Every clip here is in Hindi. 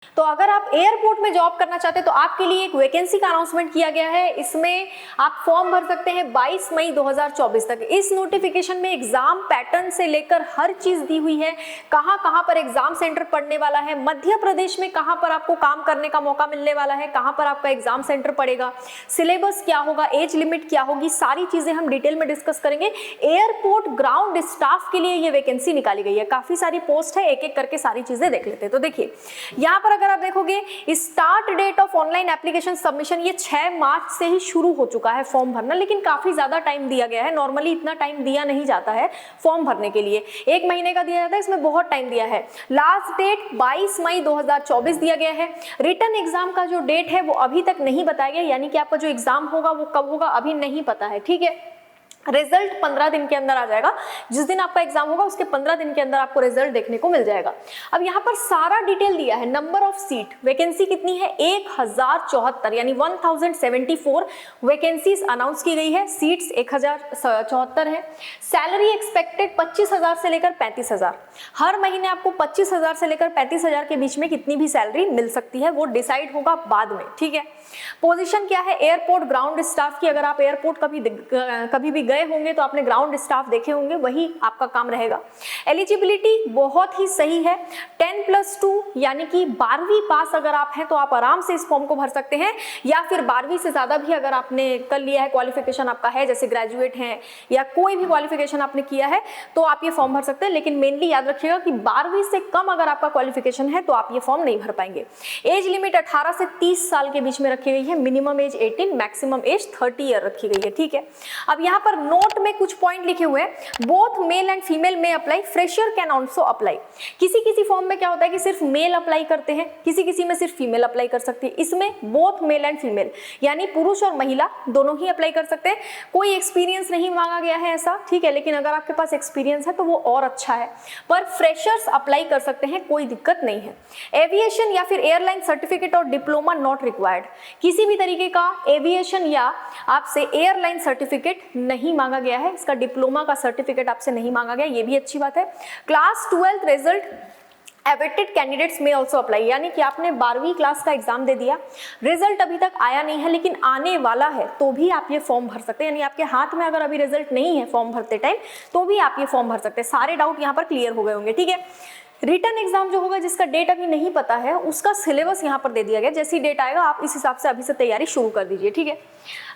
तो अगर आप एयरपोर्ट में जॉब करना चाहते हैं तो आपके लिए एक वैकेंसी का अनाउंसमेंट किया गया है। इसमें आप फॉर्म भर सकते हैं 22 मई 2024 तक। इस नोटिफिकेशन में एग्जाम पैटर्न से लेकर हर चीज दी हुई है, कहां कहां पर एग्जाम सेंटर पड़ने वाला है, मध्य प्रदेश में कहां पर आपको काम करने का मौका मिलने वाला है, कहां पर आपका एग्जाम सेंटर पड़ेगा, सिलेबस क्या होगा, एज लिमिट क्या होगी, सारी चीजें हम डिटेल में डिस्कस करेंगे। एयरपोर्ट ग्राउंड स्टाफ के लिए ये वैकेंसी निकाली गई है, काफी सारी पोस्ट है, एक एक करके सारी चीजें देख लेते हैं। तो देखिए यहाँ पर अगर आप देखोगे start date of online application submission ये 6 मार्च से ही शुरू हो चुका है फॉर्म भरना, लेकिन काफी ज्यादा टाइम दिया गया है। नॉर्मली इतना टाइम दिया नहीं जाता है फॉर्म भरने के लिए, 1 महीने का दिया जाता है, इसमें बहुत टाइम दिया है। लास्ट डेट 22 मई 2024 दिया गया है। रिटन एग्जाम का जो डेट है वो अभी तक नहीं बताया गया, यानी कि आपका जो एग्जाम होगा वो कब होगा अभी नहीं पता है, ठीक है। रिजल्ट 15 दिन के अंदर आ जाएगा, जिस दिन आपका एग्जाम होगा उसके 15 दिन के अंदर आपको रिजल्ट देखने को मिल जाएगा। अब यहाँ पर सारा डिटेल दिया है। नंबर ऑफ सीट, वैकेंसी कितनी है 1074, यानी 1074 वैकेंसीज अनाउंस की गई है, सीट्स 1074 है। सैलरी एक्सपेक्टेड 25,000 से लेकर 35,000, हर महीने आपको 25,000 से लेकर 35,000 के बीच में कितनी भी सैलरी मिल सकती है वो डिसाइड होगा बाद में, ठीक है। पोजीशन क्या है एयरपोर्ट ग्राउंड स्टाफ की, अगर आप एयरपोर्ट कभी भी गए होंगे तो आपने ग्राउंड स्टाफ देखे होंगे, वही आपका काम रहेगा। एलिजिबिलिटी बहुत ही सही है, 10+2 यानी कि 12वीं पास अगर आप हैं तो आप आराम से इस फॉर्म को भर सकते हैं, या फिर 12वीं से ज्यादा भी अगर आपने कर लिया है, क्वालिफिकेशन आपका है, जैसे ग्रेजुएट हैं या कोई भी क्वालिफिकेशन आपने किया है तो आप ये फॉर्म भर सकते हैं। लेकिन मेनली याद रखिएगा कि 12वीं से कम अगर आपका क्वालिफिकेशन है तो आप ये फॉर्म नहीं भर पाएंगे। एज लिमिट 18 से 30 साल के बीच में रखी गई है, minimum age 18, maximum age 30 year रखी गई है, ठीक है। अब यहाँ पर नोट में कुछ पॉइंट लिखे हुए हैं, बोथ मेल एंड फीमेल में apply, fresher can also apply. किसी किसी फॉर्म में क्या होता है कि सिर्फ मेल अप्लाई करते हैं, किसी किसी में सिर्फ फीमेल अप्लाई कर सकती है। इसमें बोथ मेल एंड फीमेल यानी पुरुष और महिला दोनों ही अप्लाई कर सकते हैं। कोई एक्सपीरियंस नहीं मांगा गया है ऐसा, ठीक है, लेकिन अगर आपके पास एक्सपीरियंस है तो वो और अच्छा है, पर फ्रेशर्स अप्लाई कर सकते हैं, कोई दिक्कत नहीं है। एविएशन या फिर एयरलाइन सर्टिफिकेट और डिप्लोमा नॉट रिक्वायर्ड, किसी भी तरीके का एविएशन या आपसे एयरलाइन सर्टिफिकेट नहीं मांगा गया है, इसका डिप्लोमा का सर्टिफिकेट आपसे नहीं मांगा गया, ये भी अच्छी बात है। क्लास 12 रिजल्ट एवेटेड कैंडिडेट्स में ऑल्सो अप्लाई, यानी कि आपने 12वीं क्लास का एग्जाम दे दिया, रिजल्ट अभी तक आया नहीं है लेकिन आने वाला है तो भी आप ये फॉर्म भर सकते हैं, यानी आपके हाथ में अगर अभी रिजल्ट नहीं है फॉर्म भरते टाइम तो भी आप ये फॉर्म भर सकते हैं। सारे डाउट यहाँ पर क्लियर हो गए होंगे, ठीक है। रिटन एग्जाम जो होगा जिसका डेट अभी नहीं पता है उसका सिलेबस यहाँ पर दे दिया गया, जैसी डेट आएगा आप इस हिसाब से अभी से तैयारी शुरू कर दीजिए, ठीक है।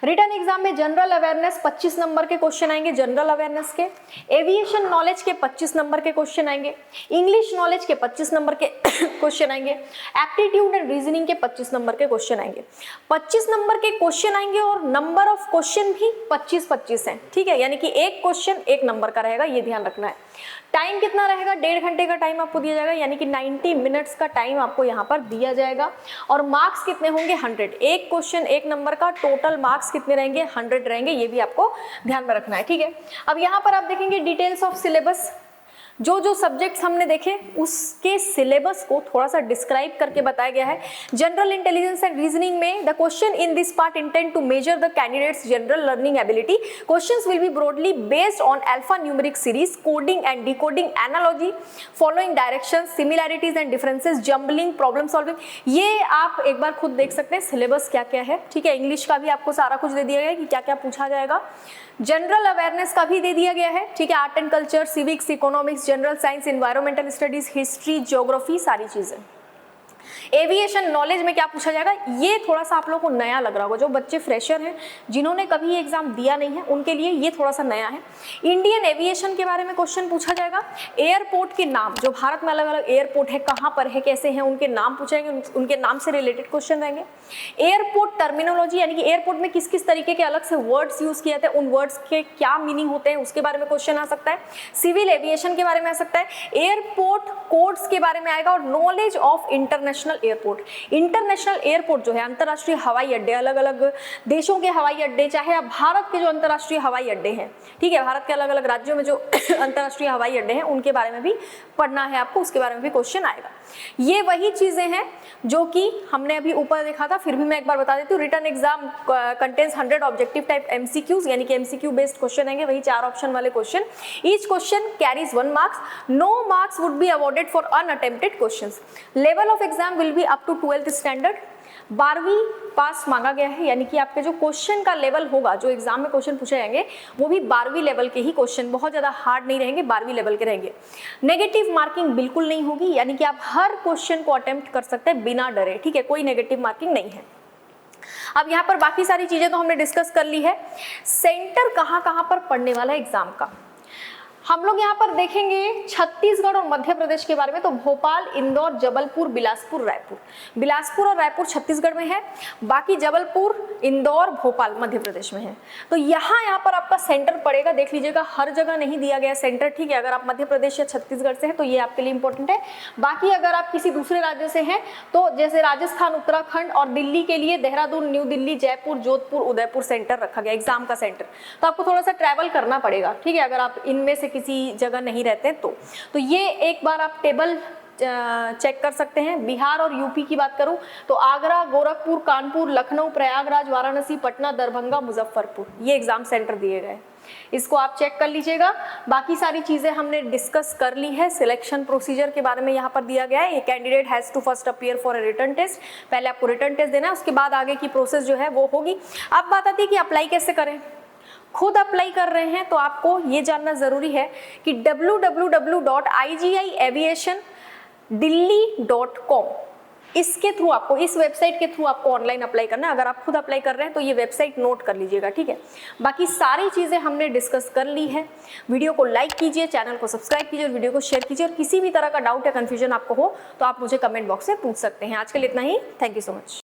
रिटन एग्जाम में जनरल अवेयरनेस 25 नंबर के क्वेश्चन आएंगे, जनरल अवेयरनेस के, एविएशन नॉलेज के 25 नंबर के क्वेश्चन आएंगे, इंग्लिश नॉलेज के 25 नंबर के क्वेश्चन आएंगे, एप्टीट्यूड एंड रीजनिंग के 25 नंबर के क्वेश्चन आएंगे। 25 नंबर के क्वेश्चन आएंगे और नंबर ऑफ क्वेश्चन भी 25-25 है, ठीक है, यानी कि एक क्वेश्चन 1 नंबर का रहेगा, ये ध्यान रखना है। टाइम कितना रहेगा 1.5 घंटे का टाइम आपको दिया जाएगा, यानी कि 90 मिनट्स का टाइम आपको यहाँ पर दिया जाएगा। और मार्क्स कितने होंगे 100, एक क्वेश्चन 1 नंबर का, टोटल मार्क्स कितने रहेंगे 100 रहेंगे, ये भी आपको ध्यान में रखना है, ठीक है। अब यहाँ पर आप देखेंगे डिटेल्स ऑफ सिलेबस, जो जो सब्जेक्ट्स हमने देखे उसके सिलेबस को थोड़ा सा डिस्क्राइब करके बताया गया है। जनरल इंटेलिजेंस एंड रीजनिंग में the question in this part intend to measure the candidates general learning ability, questions will be broadly based on alpha numeric series, coding and decoding, analogy, following directions, similarities and differences, jumbling, problem solving. ये आप एक बार खुद देख सकते हैं सिलेबस क्या क्या है, ठीक है। इंग्लिश का भी आपको सारा कुछ दे दिया गया है कि क्या क्या पूछा जाएगा, जनरल अवेयरनेस का भी दे दिया गया है, ठीक है। Art and culture, civics, economics, general science, environmental studies, history, geography, सारी चीजें। एविएशन नॉलेज में क्या पूछा जाएगा, ये थोड़ा सा आप लोगों को नया लग रहा होगा, जो बच्चे फ्रेशर हैं जिन्होंने कभी एग्जाम दिया नहीं है उनके लिए ये थोड़ा सा नया है। इंडियन एविएशन के बारे में क्वेश्चन पूछा जाएगा, एयरपोर्ट के नाम, जो भारत में अलग अलग एयरपोर्ट है, कहाँ पर है, कैसे हैं, उनके नाम पूछेंगे, उनके नाम से रिलेटेड क्वेश्चन रहेंगे। एयरपोर्ट टर्मिनोलॉजी, यानी कि एयरपोर्ट में किस किस तरीके के अलग से वर्ड्स यूज किए जाते हैं, उन वर्ड्स के क्या मीनिंग होते हैं उसके बारे में क्वेश्चन आ सकता है। सिविल एविएशन के बारे में आ सकता है, एयरपोर्ट कोड्स के बारे में आएगा, और knowledge of international airport. International airport जो है अंतरराष्ट्रीय हवाई अड्डे, अलग अलग देशों के हवाई अड्डे, चाहे आप भारत के जो अंतरराष्ट्रीय हवाई अड्डे हैं, ठीक है, भारत के अलग अलग राज्यों में जो अंतरराष्ट्रीय हवाई अड्डे हैं उनके बारे में भी पढ़ना है आपको, उसके बारे में भी क्वेश्चन आएगा। ये वही चीजें हैं जो कि हमने अभी ऊपर देखा था, फिर भी मैं एक बार बता देती हूँ। Written exam contains 100 objective type MCQs, यानी कि एमसीक्यू बेस्ड क्वेश्चन आएंगे, वही 4 ऑप्शन वाले question. Each question carries 1 marks, no marks would be awarded for unattempted questions. Level of exam will be up to 12th standard. 12वीं पास मांगा गया है, यानी कि आपके जो क्वेश्चन का लेवल होगा, जो एग्जाम में क्वेश्चन पूछे जाएंगे वो भी 12वीं लेवल के ही क्वेश्चन, बहुत ज्यादा हार्ड नहीं रहेंगे, 12वीं लेवल के रहेंगे। नेगेटिव मार्किंग बिल्कुल नहीं होगी, यानी कि आप हर क्वेश्चन को अटेम्प्ट कर सकते हैं बिना डरे, ठीक है, कोई नेगेटिव मार्किंग नहीं है। अब यहाँ पर बाकी सारी चीजें तो हमने डिस्कस कर ली है। सेंटर कहाँ पर पड़ने वाला है एग्जाम का, हम लोग यहाँ पर देखेंगे छत्तीसगढ़ और मध्य प्रदेश के बारे में। तो भोपाल, इंदौर, जबलपुर, बिलासपुर, रायपुर। बिलासपुर और रायपुर छत्तीसगढ़ में है, बाकी जबलपुर, इंदौर, भोपाल मध्य प्रदेश में है। तो यहाँ पर आपका सेंटर पड़ेगा, देख लीजिएगा, हर जगह नहीं दिया गया सेंटर, ठीक है। अगर आप मध्य प्रदेश या छत्तीसगढ़ से हैं तो ये आपके लिए इंपॉर्टेंट है। बाकी अगर आप किसी दूसरे राज्य से हैं तो जैसे राजस्थान, उत्तराखंड और दिल्ली के लिए देहरादून, न्यू दिल्ली, जयपुर, जोधपुर, उदयपुर सेंटर रखा गया एग्जाम का सेंटर। तो आपको थोड़ा सा ट्रैवल करना पड़ेगा, ठीक है, अगर आप इनमें से किसी जगह नहीं रहते तो ये एक बार आप टेबल चेक कर सकते हैं। बिहार और यूपी की बात करूं तो आगरा, गोरखपुर, कानपुर, लखनऊ, प्रयागराज, वाराणसी, पटना, दरभंगा, मुजफ्फरपुर, ये एग्जाम सेंटर दिए गए। इसको आप चेक कर लीजिएगा। बाकी सारी चीजें हमने डिस्कस कर ली है। सिलेक्शन प्रोसीजर के बारे में यहाँ पर दिया गया है, ये candidate has to first appear for a written test. पहले आपको रिटन टेस्ट देना है, उसके बाद आगे की प्रोसेस जो है वो होगी। अब बात आती है कि अप्लाई कैसे करें। खुद अप्लाई कर रहे हैं तो आपको ये जानना जरूरी है कि www.igiaviationdelhi.com इसके थ्रू आपको, इस वेबसाइट के थ्रू आपको ऑनलाइन अप्लाई करना है। अगर आप खुद अप्लाई कर रहे हैं तो ये वेबसाइट नोट कर लीजिएगा, ठीक है। बाकी सारी चीजें हमने डिस्कस कर ली है। वीडियो को लाइक कीजिए, चैनल को सब्सक्राइब कीजिए और वीडियो को शेयर कीजिए। और किसी भी तरह का डाउट या कंफ्यूजन आपको हो तो आप मुझे कमेंट बॉक्स में पूछ सकते हैं। आज के लिए इतना ही, थैंक यू सो मच।